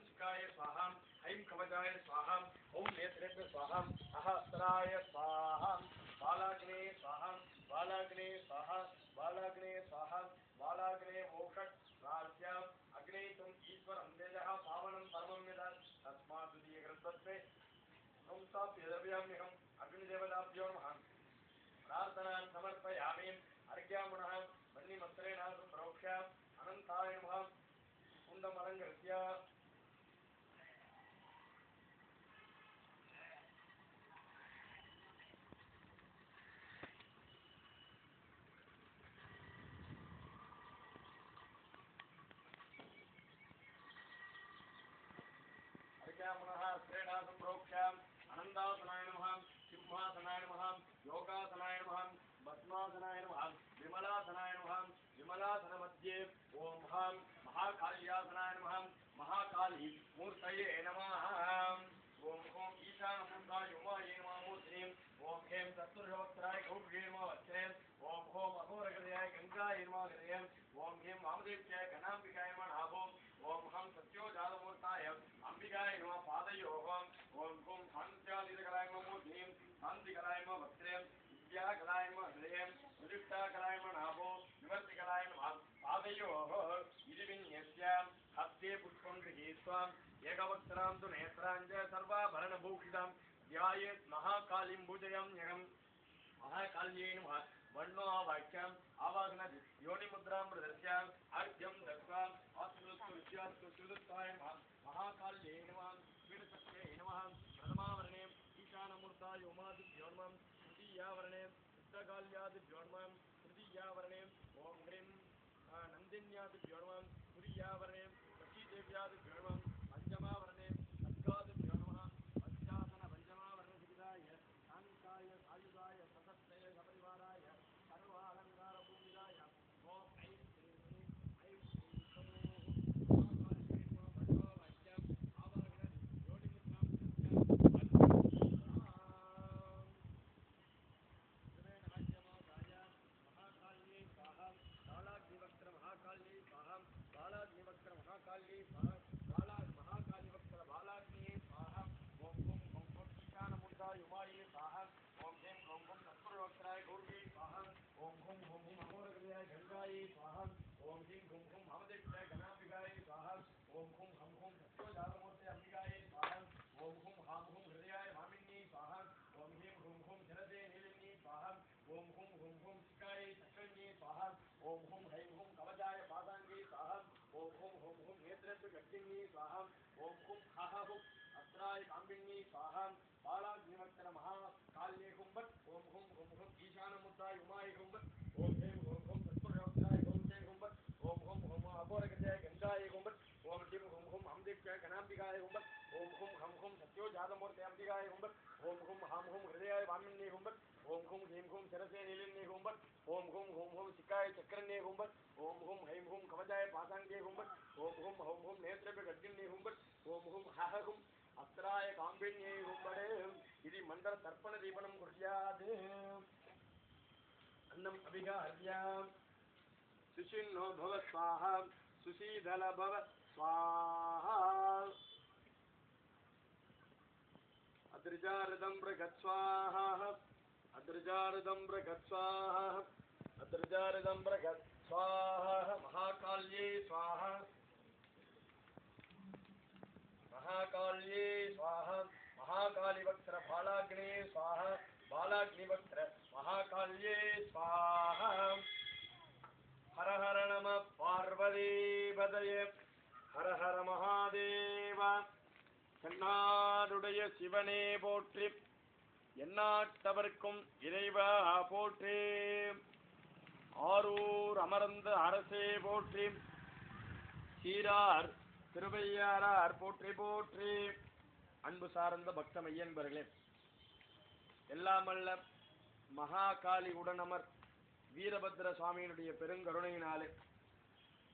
शिकाय स्वाहा ऐं कवचाय स्वाहा ओं नेत्रेभ्य स्वाहा सहस्राय स्वाहा बालाग्ने स्वाहा बालाग्ने स्वाहा बालाग्ने स्वाहा बालाग्ने मोक्षक राज्यम अग्ने तुम ईश्वरं तेजः पावनं परमं यदा तस्मात् दीयग्रन्थस्मे संस्थाप्यद्रव्याम्यहम् अग्निदेवताभ्यो नमः प्रार्थनां समर्पयामि अर्घ्यामुनः वह्निमन्त्रेण सम्प्रोक्ष्य अनन्ताय नमः कुण्डमलङ्कृत्य अर्घ्यामुनः अस्त्रेण सम्प्रोक्ष्य अनन्तासनाय नमः सिंहासनाय नमः योगासनाय नमः पद्मासनाय नमः विमलासनाय नमः विमलासनमध्ये ओम हां महाकाल्यासनाय नमः महाकाली मूर्तये नमः ओम ओम ईशानमुद्राय उमायै नमः मूर्तिं ओम हें चतुर्वक्त्राय गौर्ये नमः वस्त्रें ओम होम अघोरगदयाय गंगायै नमः गदयं ओम हें वामदेव्याय गणाम्बिकाय नमः नाभों ओम हम सत्योजातमूर्ताय अंबिकाय नमः पादयोः ओम ओम शान्त्यादिकलाय नमः मूर्तिं शान्तिकलाय नमः वस्त्रें विद्याकलाय नमः हृदयं प्रतिष्ठाकलाय नमः नाभो विवर्तिकलाय नमः पादयोः इति विन्यस्य हस्ते पुष्पं गृहीत्वा एकवक्त्रां तु नेत्रां च सर्वाभरणभूषितां ध्यायेत् महाकालीं पूजयाम्यहम् महाकाल्यै नमः वर्णोवाक्यम् आवाहनति योनिमुद्रां प्रदर्श्य अर्घ्यं दत्त्वा आत्मदत्तु विद्यात्तु श्रुदत्ताय नमः महाकाल्यै नमः पीठशक्त्यै नमः प्रथमावरणे ईशानमूर्ताय उमादिभ्यो नमः तृतीयावरणे शुद्धकाल्यादिभ्यो नमः तृतीयावरणे ओं ह्रीं नन्दिन्यादिभ्यो नमः तुरीयावरणे लक्ष्मीदेव्यादिभ्यो नमः पञ्चमावरणे खड्गादिभ्यो नमः पञ्चासन पञ्चमावरणसुविधाय शान्ताय सायुधाय सतस्त्रय सपरिवाराय सर्वालङ्कारपूजिताय ओं ऐं श्रीं ऐं श्रीं महाकाल्यै स्वाहा बालाग्निवक्त्र महाकाल्यै स्वाहा महाकालीवक्त्र बालाग्निये स्वाहा ओं ओं ओं ओं ईशानमुद्राय उमायै स्वाहा ओं हें ओं ओं तत्पुरवक्त्राय गौर्यै स्वाहा ओं हुं हुं हुं अघोरगदयाय गंगायै स्वाहा ओं ह्रीं हुं हुं वामदेव्याय गणाम्बिकायै स्वाहा ओं हुं हं हुं सत्योजातमूर्ते अंबिकायै स्वाहा ओं हुं हां हुं हृदयाय वामिन्यै स्वाहा ओं ह्रीं हुं हुं जलदे नीलिन्यै स्वाहा ओं हुं हुं हुं शिखायै चक्रण्यै स्वाहा ओं हुं हैं हुं कवचाय पादाङ्गे स्वाहा ओं हुं हुं हुं नेत्रेभ्य गड्डिन्यै स्वाहा ओं हुं हः हुं अस्त्राय काम्बिन्यै स्वाहा बालाग्निवक्त्र महाकाल्ये हुंबट् ओं हुं हुं हुं ईशानमुद्राय उमायै हुंबट् ओं हें ओं हुं तत्पुरवक्त्राय गौर्यै हुंबट् ओं हुं हुं अघोरगदयाय गंगायै हुंबट् ओं ह्रीं हुं हुं वामदेव्याय गणाम्बिकाय हुंबट् ओं हुं हं हुं सत्योजातमूर्ते अंबिकाय हुंबट् ओं हुं हां हुं हृदयाय वामिन्यै हुंबट् ओं हुं ह्रीं हुं शिरसे नीलिन्यै हुंबट् ओं हुं हुं हुं शिखाय चक्रण्ये हुंबट् ओं हुं हैं हुं कवचाय पादाङ्गे हुंबट् ओं हुं हं हुं नेत्रेभ्य गड्डिन्यै हुंबट् ओं हुं हः हुं अस्त्राय काम्बिन्यै हुंबट् इति मन्त्रतर्पणदीपनं कुर्यात् अन्नम् अभिगार्य सुषिन्नो भव स्वाहा सुशीतल भव स्वाहा अदृजारदं बृहत् स्वाहा अदृजारदं बृहत् स्वाहा अदृजारदं बृहत् स्वाहा महाकाल्ये स्वाहा महाकाल्ये स्वाहा महाकालीवक्त्र बालाग्ने स्वाहा बालाग्निवक्त्र महाकाल्ये स्वाहा हर हर नमः पार्वतीपतये हर हर महादेव கண்ணாருடைய சிவனே போற்றி எந்நாட்டவர்க்கும் இறைவா போற்றி ஆரூர் அமர்ந்த அரசே போற்றி சீரார் திருவையாரார் போற்றி போற்றி அன்பு சார்ந்த பக்த மையன்பர்களே எல்லாமல்ல மகாகாளி உடனமர் வீரபத்ர சுவாமியினுடைய பெருங்கருணையினாலே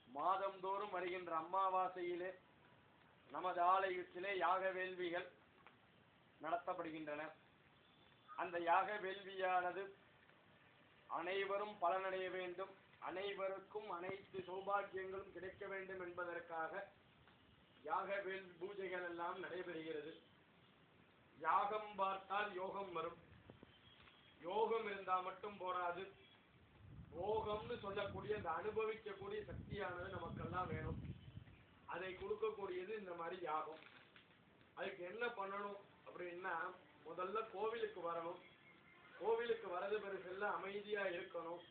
மாதந்தோறும் வருகின்ற அமாவாசையிலே நமது ஆலயத்திலே யாக வேள்விகள் நடத்தப்படுகின்றன. அந்த யாக வேள்வியானது அனைவரும் பலனடைய வேண்டும், அனைவருக்கும் அனைத்து சௌபாகியங்களும் கிடைக்க வேண்டும் என்பதற்காக யாக பூஜைகள் எல்லாம் நடைபெறுகிறது. யாகம் பார்த்தால் யோகம் வரும். யோகம் இருந்தா மட்டும் போராது, யோகம்னு சொல்லக்கூடிய அந்த அனுபவிக்கக்கூடிய சக்தியானது நமக்கெல்லாம் வேணும். அதை கொடுக்கக்கூடியது இந்த மாதிரி யாகம். அதுக்கு என்ன பண்ணணும் அப்படின்னா, முதல்ல கோவிலுக்கு வரணும். கோவிலுக்கு வரது பெருசில்ல, அமைதியா இருக்கணும்.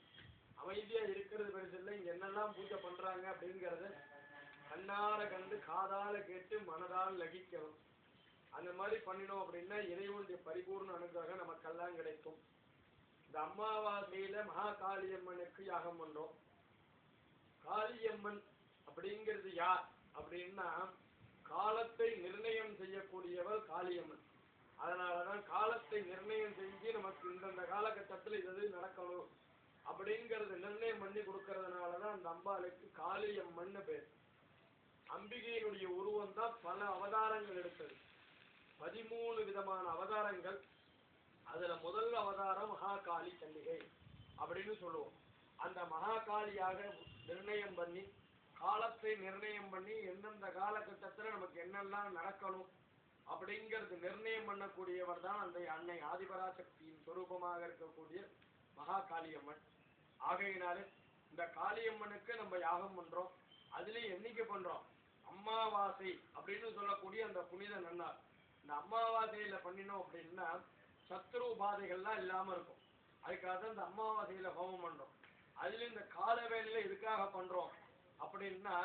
அமைதியா இருக்கிறது பெருசில்ல, இங்க என்னெல்லாம் பூஜை பண்றாங்க அப்படிங்கறத கண்ணால கண்டு காதால கேட்டு மனதால் லகிக்கணும். அந்த மாதிரி பண்ணினோம் அப்படின்னா இறைவனுடைய பரிபூர்ண அனுகிரகம் நமக்கெல்லாம் கிடைக்கும். இந்த அமாவாசையில மகா காளியம்மனுக்கு யாகம் பண்றோம். காளியம்மன் அப்படிங்கிறது யார் அப்படின்னா, காலத்தை நிர்ணயம் செய்யக்கூடியவள் காளியம்மன். அதனாலதான் காலத்தை நிர்ணயம் செஞ்சு நமக்கு இந்தந்த காலகட்டத்தில் இது நடக்கணும் அப்படிங்கறது நிர்ணயம் பண்ணி கொடுக்கறதுனாலதான் அந்த அம்பாளுக்கு காளியம்மன் பேர். அம்பிகையினுடைய உருவம் தான் பல அவதாரங்கள் எடுத்தது. 13 விதமான அவதாரங்கள். அதுல முதல் அவதாரம் மகாகாளி கன்னிகை அப்படின்னு சொல்லுவோம். அந்த மகாகாளியாக நிர்ணயம் பண்ணி, காலத்தை நிர்ணயம் பண்ணி, எந்தெந்த காலகட்டத்துல நமக்கு என்னெல்லாம் நடக்கணும் அப்படிங்கிறது நிர்ணயம் பண்ணக்கூடியவர் தான் அந்த அன்னை ஆதிபராசக்தியின் சொரூபமாக இருக்கக்கூடிய மகாகாளியம்மன். ஆகையினாலே இந்த காளியம்மனுக்கு நம்ம யாகம் பண்றோம். அதுலயும் என்னைக்கு பண்றோம்? அமாவாசை அப்படின்னு சொல்லக்கூடிய அந்த புனித நன்னாள். இந்த அமாவாசையில பண்ணினோம் அப்படின்னா சத்ரு உபாதைகள்லாம் இல்லாம இருக்கும். அதுக்காக தான் இந்த அமாவாசையில ஹோமம் பண்றோம். அதுல இந்த கால வேலையில எதுக்காக பண்றோம் அப்படின்னா,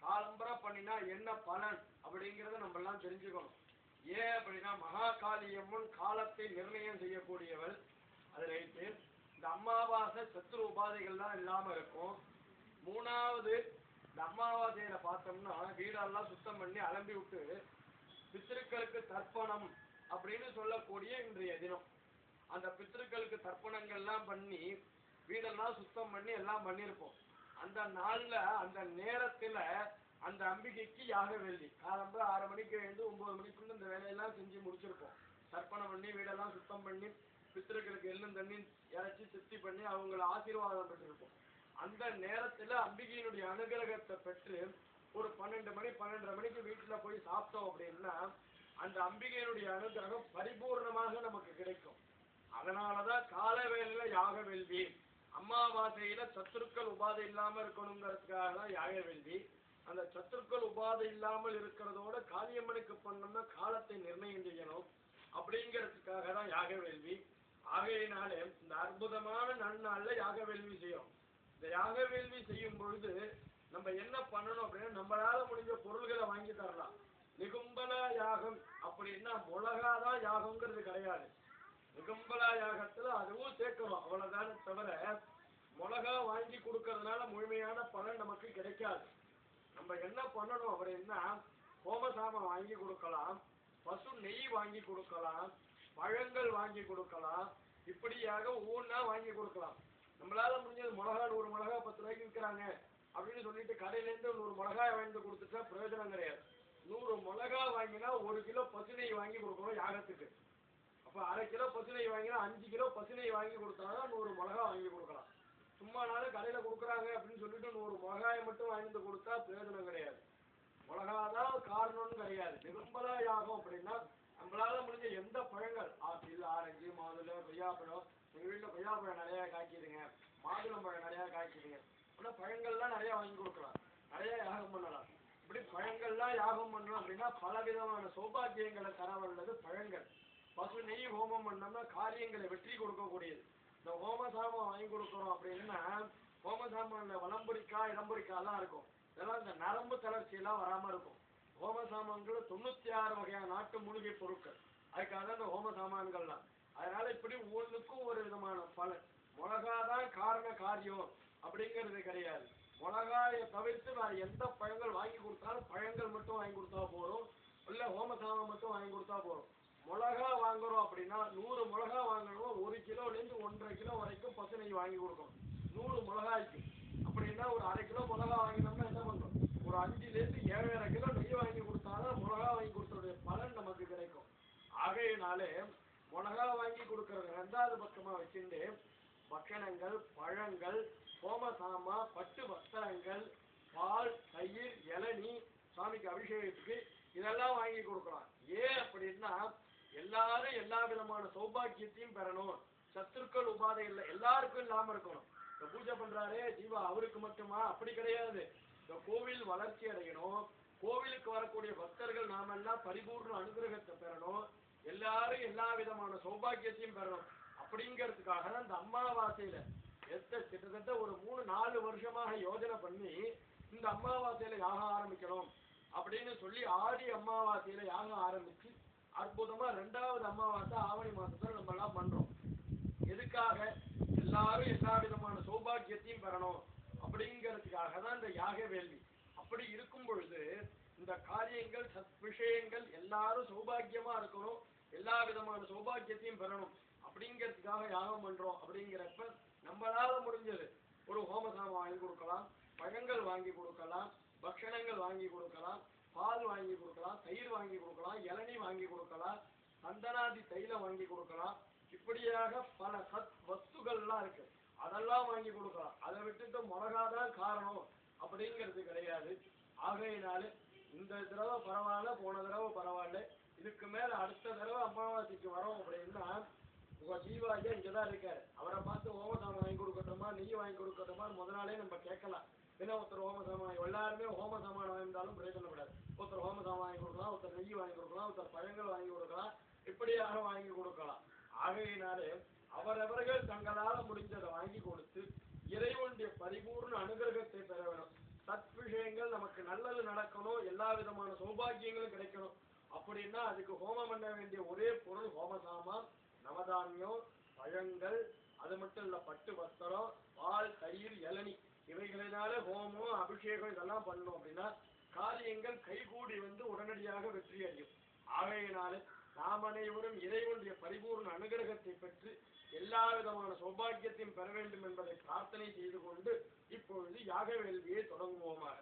காலம்பரை பண்ணினா என்ன பலன் அப்படிங்கறத நம்ம எல்லாம் தெரிஞ்சுக்கணும். ஏன் அப்படின்னா, மகாகாளியம்மன் காலத்தை நிர்ணயம் செய்யக்கூடியவள். அது ரைட்டு. இந்த அமாவாசை சத்ரு உபாதைகள்லாம் இல்லாம இருக்கும். மூணாவது, இந்த அமாவாசையில பார்த்தோம்னா வீடெல்லாம் சுத்தம் பண்ணி அலம்பி விட்டு பித்திருக்களுக்கு தர்ப்பணம் அப்படின்னு சொல்லக்கூடிய இன்றைய தினம். அந்த பித்திருக்களுக்கு தர்ப்பணங்கள்லாம் பண்ணி வீடெல்லாம் சுத்தம் பண்ணி எல்லாம் பண்ணியிருப்போம். அந்த நாள்ல அந்த நேரத்துல அந்த அம்பிகைக்கு யாக வெள்ளி காலம்பு 6 மணிக்கு எழுந்து 9 மணிக்குள்ள இந்த வேலையெல்லாம் செஞ்சு முடிச்சிருப்போம். தர்ப்பணம் பண்ணி வீடெல்லாம் சுத்தம் பண்ணி பித்திருக்களுக்கு எள்ளும் தண்ணி இறைச்சி சித்தி பண்ணி அவங்கள ஆசீர்வாதம் பெற்றிருப்போம். அந்த நேரத்துல அம்பிகையினுடைய அனுகிரகத்தை பெற்று ஒரு 12 மணி 12:30 மணிக்கு வீட்டுல போய் சாப்பிட்டோம் அப்படின்னா அந்த அம்பிகையினுடைய அனுகிரகம் பரிபூர்ணமாக நமக்கு கிடைக்கும். அதனாலதான் கால வேளையில யாக வேள்வி. அமாவாசையில சத்துருக்கள் உபாதை இல்லாம இருக்கணுங்கிறதுக்காக தான் யாக வேள்வி. அந்த சத்துருக்கள் உபாதை இல்லாமல் இருக்கிறதோட காளியம்மனுக்கு பண்ணோம்னா காலத்தை நிர்ணயம் செய்யணும் அப்படிங்கிறதுக்காக தான் யாக வேள்வி. ஆகையினாலே இந்த அற்புதமான நன்னாள்ல யாக வேள்வி செய்யும். இந்த யாக வேள்வி செய்யும் பொழுது நம்ம என்ன பண்ணணும் அப்படின்னா, நம்மளால முடிஞ்ச பொருள்களை வாங்கி தரலாம். நிகும்பல யாகம் அப்படின்னா மிளகாதான் யாகம்ங்கிறது கிடையாது. நிகும்பலா யாகத்துல அதுவும் சேர்க்கணும், அவ்வளவுதானே தவிர மிளகா வாங்கி கொடுக்கறதுனால முழுமையான பலன் நமக்கு கிடைக்காது. நம்ம என்ன பண்ணணும் அப்படின்னா, ஹோமசாமம் வாங்கி கொடுக்கலாம், பசு நெய் வாங்கி கொடுக்கலாம், பழங்கள் வாங்கி கொடுக்கலாம். இப்படியாக ஒவ்வொன்றா வாங்கி கொடுக்கலாம். நம்மளால முடிஞ்சது மிளகா 100 மிளகா 10 ரூபாய்க்கு விற்கிறாங்க அப்படின்னு சொல்லிட்டு கடையில இருந்து 100 மிளகாய் வாங்கி கொடுத்துட்டா பிரயோஜனம் கிடையாது. 100 மிளகா வாங்கினா 1 கிலோ பசுநெய் வாங்கி கொடுக்கணும் யாகத்துக்கு. அப்ப 1/2 கிலோ பசுநெய் வாங்கினா 5 கிலோ பசுநெய் வாங்கி கொடுத்தாதான் 100 மிளகா வாங்கி கொடுக்கலாம். சும்மானாலும் கடையில கொடுக்குறாங்க அப்படின்னு சொல்லிட்டு 100 மிளகாயை மட்டும் வாங்கி கொடுத்தா பிரயோஜனம் கிடையாது. மிளகாதான் காரணம்னு கிடையாது. நிகும்பலா யாகம் அப்படின்னா நம்மளால முடிஞ்ச எந்த பழங்கள், ஆப்பிள், ஆரஞ்சு, மாதுளை, கொய்யாப்பழம், எங்க வீட்டுல கொய்யாப்பழம் நிறைய காய்க்குதுங்க, மாதுளம்பழம் நிறைய காய்க்குதுங்க, ஆனா பழங்கள்லாம் நிறைய வாங்கி கொடுக்கலாம், நிறைய யாகம் பண்ணலாம். இப்படி பழங்கள்லாம் யாகம் பண்ணணும் அப்படின்னா பல விதமான சௌபாகியங்களை தரவல்லது பழங்கள். பசு நெய் ஹோமம் பண்ணோம்னா காரியங்களை வெற்றி கொடுக்கக்கூடியது. இந்த ஹோமசாமம் வாங்கி கொடுக்குறோம் அப்படின்னா ஹோமசாமன்ல வலம்புரிக்காய் இடம்புரிக்காய்லாம் இருக்கும். இதெல்லாம் இந்த நரம்பு தளர்ச்சி எல்லாம் வராம இருக்கும். ஹோமசாமான்கள் 96 வகையான நாட்டு மூலிகை பொருட்கள். அதுக்காக தான் இந்த ஹோமசாமான்கள்லாம். அதனால இப்படி ஒவ்வொன்றுக்கும் ஒரு விதமான பலன். மிளகாதான் காரண காரியம் அப்படிங்கிறது கிடையாது. மிளகாயை தவிர்த்து வேற எந்த பழங்கள் வாங்கி கொடுத்தாலும் பழங்கள் மட்டும் வாங்கி கொடுத்தா போறோம், இல்ல ஹோமசாமம் மட்டும் வாங்கி கொடுத்தா போறோம். மிளகா வாங்குறோம் அப்படின்னா 100 மிளகா வாங்கணும், 1 கிலோல இருந்து 1.5 கிலோ வரைக்கும் பசு நெய் வாங்கி கொடுக்கணும் 100 மிளகாய்க்கு. அப்படின்னா ஒரு 1/2 கிலோ மிளகா வாங்கினோம்னா என்ன பண்றோம், ஒரு 5ல இருந்து 7.5 கிலோ நெய் வாங்கி கொடுத்தாதான் மிளகா வாங்கி கொடுத்தோடைய பலன் நமக்கு கிடைக்கும். ஆகையினாலே மிளகா வாங்கி கொடுக்கறது 2வது பக்கமா வச்சுட்டு பக்கணங்கள், பழங்கள், ஹோமசாமா, பட்டு வஸ்திரங்கள், பால், தயிர், இளநீ, சுவாமிக்கு அபிஷேகத்துக்கு இதெல்லாம் வாங்கி கொடுக்கலாம். ஏன் அப்படின்னா எல்லாரும் எல்லா விதமான சௌபாக்கியத்தையும் பெறணும். சத்துருக்கள் உபாதை இல்லை, எல்லாருக்கும் இல்லாம இருக்கணும். இந்த பூஜை பண்றாரே ஜீவா அவருக்கு மட்டுமா? அப்படி கிடையாது. இந்த கோவில் வளர்ச்சி அடையணும், கோவிலுக்கு வரக்கூடிய பக்தர்கள் நாமெல்லாம் பரிபூர்ண அனுகிரகத்தை பெறணும், எல்லாரும் எல்லா விதமான சௌபாக்கியத்தையும் பெறணும். அப்படிங்கிறதுக்காக தான் இந்த அமாவாசையில கிட்டத்தட்ட ஒரு 3-4 வருஷமாக யோஜனை பண்ணி இந்த அமாவாசையில யாகம் ஆரம்பிக்கணும் அப்படின்னு சொல்லி ஆடி அமாவாசையில யாகம் ஆரம்பிச்சு அற்புதமா 2வது அமாவாசை ஆவணி மாசத்துல நம்ம எல்லாம் பண்றோம். எதுக்காக? எல்லாரும் எல்லா விதமான சௌபாக்கியத்தையும் பெறணும் அப்படிங்கிறதுக்காக தான் இந்த யாக வேள்வி. அப்படி இருக்கும் பொழுது இந்த காரியங்கள் சத் விஷயங்கள் எல்லாரும் சௌபாக்கியமா இருக்கணும், எல்லா விதமான சௌபாக்கியத்தையும் பெறணும் அப்படிங்கிறதுக்காக யாகம் பண்றோம். அப்படிங்கிறப்ப நம்மளால முடிஞ்சது ஒரு ஹோமசாமம் வாங்கி கொடுக்கலாம், பழங்கள் வாங்கி கொடுக்கலாம், பக்ஷணங்கள் வாங்கி கொடுக்கலாம், பால் வாங்கி கொடுக்கலாம், தயிர் வாங்கி கொடுக்கலாம், இளநீ வாங்கி கொடுக்கலாம், சந்தனாதி தைலம் வாங்கி கொடுக்கலாம். இப்படியாக பல சத் வஸ்துகள்லாம் இருக்கு, அதெல்லாம் வாங்கி கொடுக்கலாம். அதை விட்டுட்டு மிளகாதான் காரணம் அப்படிங்கிறது கிடையாது. ஆகையினால இந்த தடவை பரவாயில்ல, போன தடவை பரவாயில்ல, இதுக்கு மேல அடுத்த தடவை அமாவாசைக்கு வரோம் அப்படின்னா உங்க ஜீவாஜா இங்கதான் இருக்காரு, அவரை பார்த்து ஹோமசாமம் வாங்கி கொடுக்கட்டுமா நெய் வாங்கி கொடுக்கட்டுமா முதல் நாளே நம்ம கேட்கலாம். ஏன்னா ஒருத்தர் ஹோமசாமம் எல்லாருமே ஹோமசாமான் வாங்கியிருந்தாலும் பிரயோஜனப்படாது. ஒருத்தர் ஹோமசாமம் வாங்கி கொடுக்கலாம், ஒருத்தர் நெய் வாங்கி கொடுக்கலாம், ஒருத்தர் பழங்கள் வாங்கி கொடுக்கலாம், இப்படியாக வாங்கி கொடுக்கலாம். ஆகையினாலே அவரவர்கள் தங்களால முடிஞ்சதை வாங்கி கொடுத்து இறைவனுடைய பரிபூர்ண அனுகிரகத்தை பெற வேணும். சத் விஷயங்கள் நமக்கு நல்லது நடக்கணும், எல்லா விதமான சௌபாகியங்களும் கிடைக்கணும் அப்படின்னா அதுக்கு ஹோமம் பண்ண வேண்டிய ஒரே பொருள் ஹோமசாமான், நவதானியம், பழங்கள், அது மட்டும் இல்ல பட்டு வஸ்திரம், பால், தயிர், இளநீ, இவைகளினால ஹோமம் அபிஷேகம் இதெல்லாம் பண்ணணும் அப்படின்னா காரியங்கள் கைகூடி உடனடியாக வெற்றி அடையும். ஆகையினாலே நாம் அனைவரும் இறைவனுடைய பரிபூர்ண அனுகிரகத்தை பெற்று எல்லா விதமான சௌபாகியத்தையும் பெற வேண்டும் என்பதை பிரார்த்தனை செய்து கொண்டு இப்பொழுது யாக வேள்வியை தொடங்குவோமாக.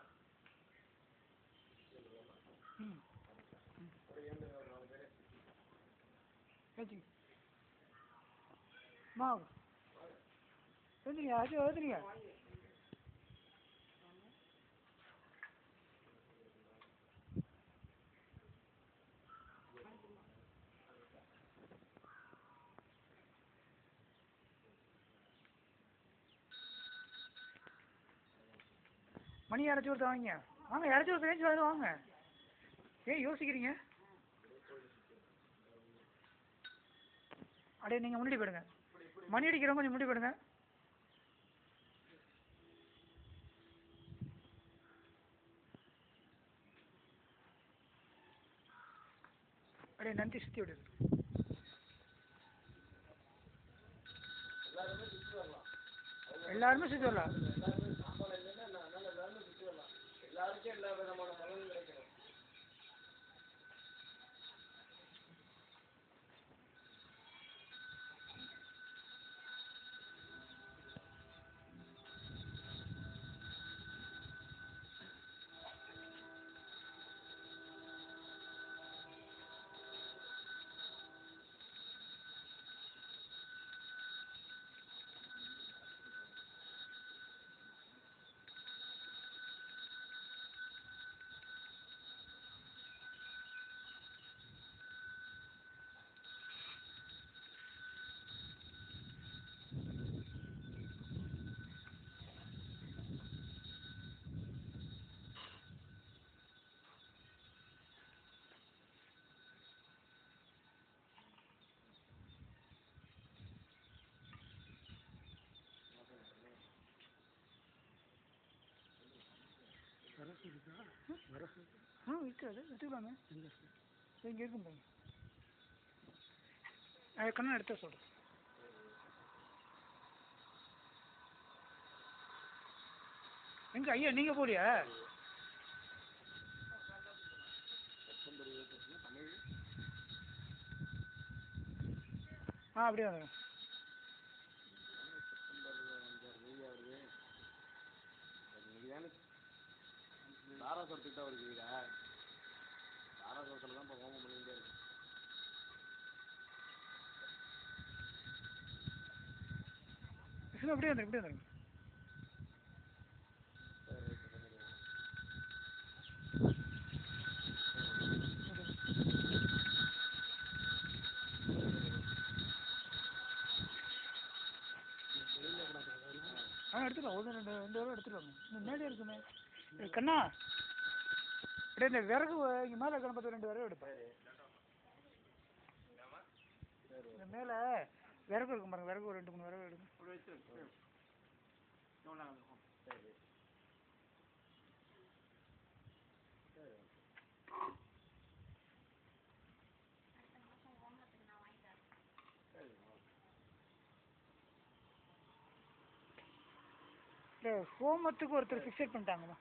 மணி இறச்சி கொடுத்து வாங்க, வாங்க இறச்சி கொடுத்து ரேஞ்ச் வந்து வாங்க. ஏன் யோசிக்கிறீங்க? அப்படியே நீங்கள் முன்னாடி போயிடுங்க, மணி அடிக்கிறவங்க கொஞ்சம் முன்னாடி போயிடுங்க. அப்படியே நன்றி சுற்றி விடுது. எல்லாருமே சுற்றி வரலாம், எல்லாருக்கும் எல்லா விதமான பலனும் கிடைக்கணும். இருக்காது எடுத்துக்கலாங்க, இங்கே இருக்கும் பாருங்க. அதை கண்ணா எடுத்த சொல்கிறேன். எங்க ஐயா நீங்கள் போலியா? அப்படியே வாங்க. தாராசுரத்துக்கிட்ட அவருக்கு வீடா? தாராசுரத்தில் தான் இப்போ ஹோமம் பண்ணிகிட்டே இருக்கு. அப்படியே வந்துருங்க, அப்படியே வந்துருங்க. எடுத்துக்கலாம். ஒரு 2 விரவை எடுத்துருவாங்க. இந்த மேலே இருக்குமே கண்ணா, அப்படியே இந்த விறகு இங்கே மேலே இருக்கிற பார்த்து 2 விரவை எடுப்பேன். இந்த மேலே விறகு இருக்கும் பாருங்க, விறகு ஒரு 2-3 விரவை எடுங்க. இல்லை ஹோமத்துக்கு ஒருத்தர் ஃபிக்ஸட் பண்ணிட்டாங்கம்மா.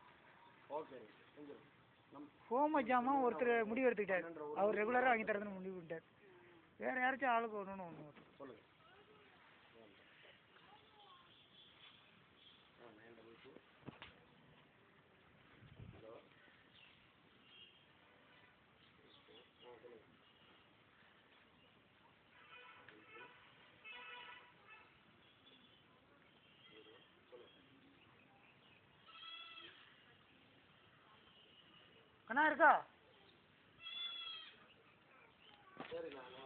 ஹோம ஜாமான் ஒருத்தர் முடிவு எடுத்துக்கிட்டார். அவர் ரெகுலராக வாங்கி தரதுன்னு முடிவு பண்ணிட்டார். வேறு யாராச்சும் ஆளுக்கு ஒன்று சொல்லுங்கள். கண்ணா இருக்கா? சரி நான்